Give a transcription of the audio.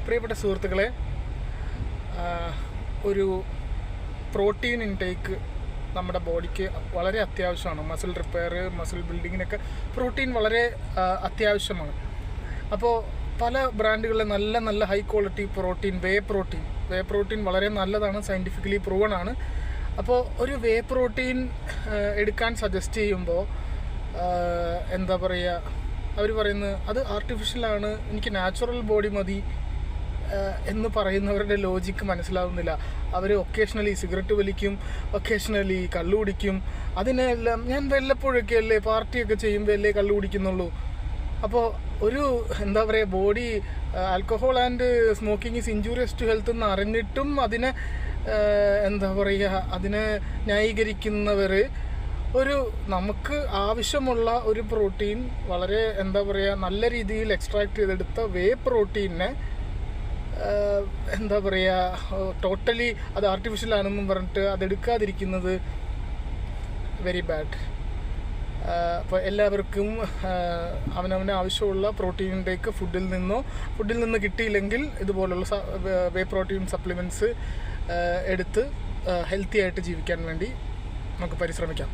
പ്രിയപ്പെട്ട സുഹൃത്തുക്കളെ, ഒരു പ്രോട്ടീൻ ഇൻടേക്ക് നമ്മുടെ ബോഡിക്ക് വളരെ അത്യാവശ്യമാണ്. മസിൽ റിപ്പയർ, മസിൽ ബിൽഡിങ്ങിനൊക്കെ പ്രോട്ടീൻ വളരെ അത്യാവശ്യമാണ്. അപ്പോൾ പല ബ്രാൻഡുകളിലെ നല്ല നല്ല ഹൈ ക്വാളിറ്റി പ്രോട്ടീൻ, വേ പ്രോട്ടീൻ വളരെ നല്ലതാണ്, സയൻറ്റിഫിക്കലി പ്രൂവൺ ആണ്. അപ്പോൾ ഒരു വേ പ്രോട്ടീൻ എടുക്കാൻ സജസ്റ്റ് ചെയ്യുമ്പോൾ എന്താ പറയുക, അവർ പറയുന്നത് അത് ആർട്ടിഫിഷ്യലാണ്, എനിക്ക് നാച്ചുറൽ ബോഡി മതി എന്ന് പറയുന്നവരുടെ ലോജിക്ക് മനസ്സിലാവുന്നില്ല. അവർ ഒക്കേഷണലി സിഗരറ്റ് വലിക്കും, ഒക്കേഷണലി കള്ളു കുടിക്കും. അതിനെല്ലാം ഞാൻ വല്ലപ്പോഴൊക്കെ അല്ലേ പാർട്ടിയൊക്കെ ചെയ്യുമ്പോൾ അല്ലേ കള്ളു കുടിക്കുന്നുള്ളൂ. അപ്പോൾ ഒരു എന്താ പറയുക, body alcohol and smoking is injurious to health എന്ന് അറിഞ്ഞിട്ടും അതിനെ എന്താ പറയുക, അതിനെ ന്യായീകരിക്കുന്നവർ ഒരു നമുക്ക് ആവശ്യമുള്ള ഒരു പ്രോട്ടീൻ വളരെ എന്താ പറയുക നല്ല രീതിയിൽ എക്സ്ട്രാക്ട് ചെയ്തെടുത്ത വേ പ്രോട്ടീനെ എന്താ പറയുക ടോട്ടലി അത് ആർട്ടിഫിഷ്യലാണെന്നും പറഞ്ഞിട്ട് അതെടുക്കാതിരിക്കുന്നത് വെരി ബാഡ്. അപ്പോൾ എല്ലാവർക്കും അവനവന് ആവശ്യമുള്ള പ്രോട്ടീൻ ഇൻടേക്ക് ഫുഡിൽ നിന്ന് കിട്ടിയില്ലെങ്കിൽ ഇതുപോലുള്ള വേ പ്രോട്ടീൻ സപ്ലിമെൻറ്റ്സ് എടുത്ത് ഹെൽത്തി ആയിട്ട് ജീവിക്കാൻ വേണ്ടി നമുക്ക് പരിശ്രമിക്കാം.